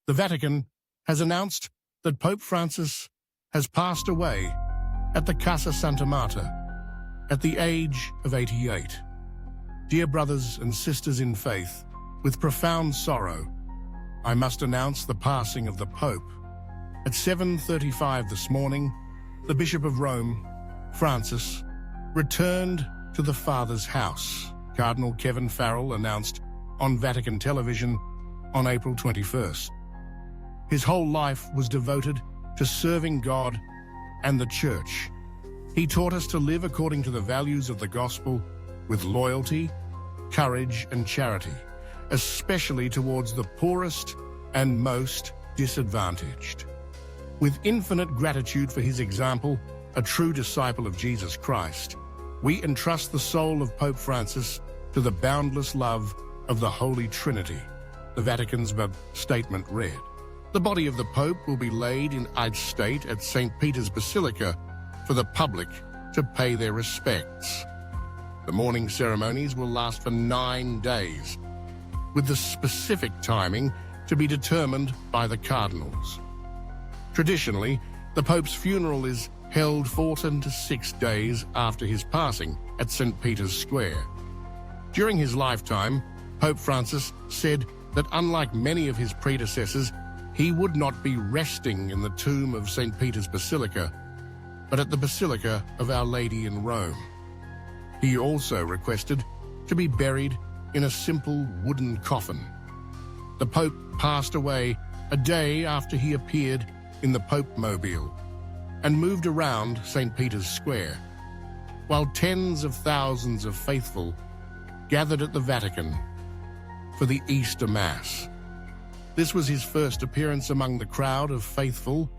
The Vatican has announced that Pope Francis has passed away at the Casa Santa Marta at the age of 88. Dear brothers and sisters in faith, with profound sorrow, I must announce the passing of the Pope. At 7:35 this morning, the Bishop of Rome, Francis, returned to the Father's house. Cardinal Kevin Farrell announced on Vatican television on April 21st. His whole life was devoted to serving God and the Church. He taught us to live according to the values of the gospel with loyalty, courage, and charity, especially towards the poorest and most disadvantaged. With infinite gratitude for his example, a true disciple of Jesus Christ, we entrust the soul of Pope Francis to the boundless love of the Holy Trinity. The Vatican's statement read, "The body of the Pope will be laid in state at St. Peter's Basilica for the public to pay their respects. The mourning ceremonies will last for 9 days, with the specific timing to be determined by the cardinals. Traditionally, the Pope's funeral is held 4 to 6 days after his passing at St. Peter's Square. During his lifetime, Pope Francis said that unlike many of his predecessors, he would not be resting in the tomb of St. Peter's Basilica, but at the Basilica of Our Lady in Rome. He also requested to be buried in a simple wooden coffin. The Pope passed away a day after he appeared in the Pope-mobile and moved around St. Peter's Square, while tens of thousands of faithful gathered at the Vatican for the Easter Mass. This was his first appearance among the crowd of faithful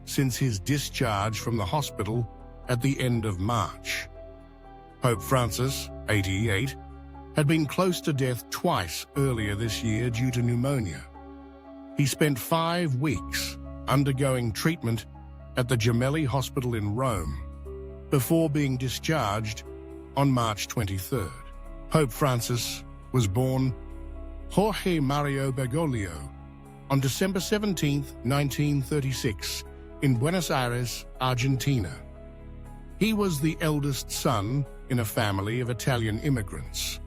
since his discharge from the hospital at the end of March. Pope Francis, 88, had been close to death twice earlier this year due to pneumonia. He spent 5 weeks undergoing treatment at the Gemelli Hospital in Rome before being discharged on March 23rd. Pope Francis was born Jorge Mario Bergoglio on December 17, 1936, in Buenos Aires, Argentina. He was the eldest son in a family of Italian immigrants.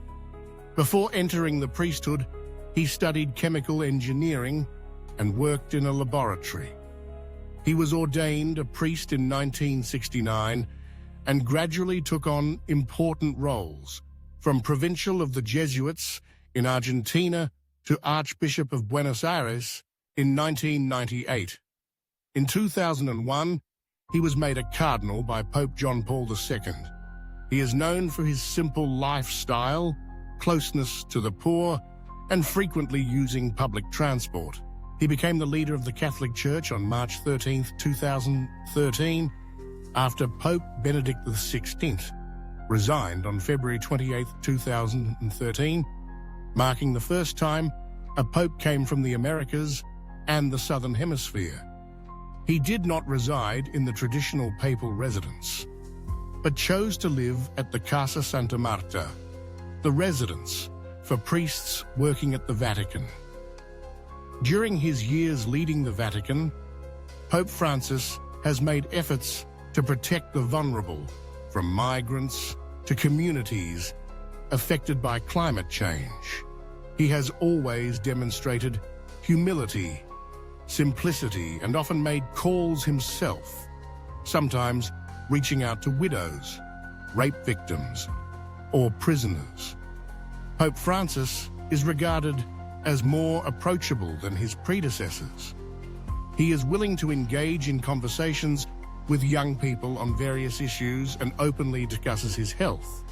Before entering the priesthood, he studied chemical engineering and worked in a laboratory. He was ordained a priest in 1969 and gradually took on important roles, from provincial of the Jesuits in Argentina to Archbishop of Buenos Aires in 1998. In 2001, he was made a cardinal by Pope John Paul II. He is known for his simple lifestyle, closeness to the poor, and frequently using public transport. He became the leader of the Catholic Church on March 13, 2013, after Pope Benedict XVI resigned on February 28, 2013, marking the first time a pope came from the Americas and the Southern Hemisphere. He did not reside in the traditional papal residence, but chose to live at the Casa Santa Marta, the residence for priests working at the Vatican. During his years leading the Vatican, Pope Francis has made efforts to protect the vulnerable, from migrants to communities affected by climate change. He has always demonstrated humility, simplicity, and often made calls himself, sometimes reaching out to widows, rape victims, or prisoners. Pope Francis is regarded as more approachable than his predecessors. He is willing to engage in conversations with young people on various issues and openly discusses his health.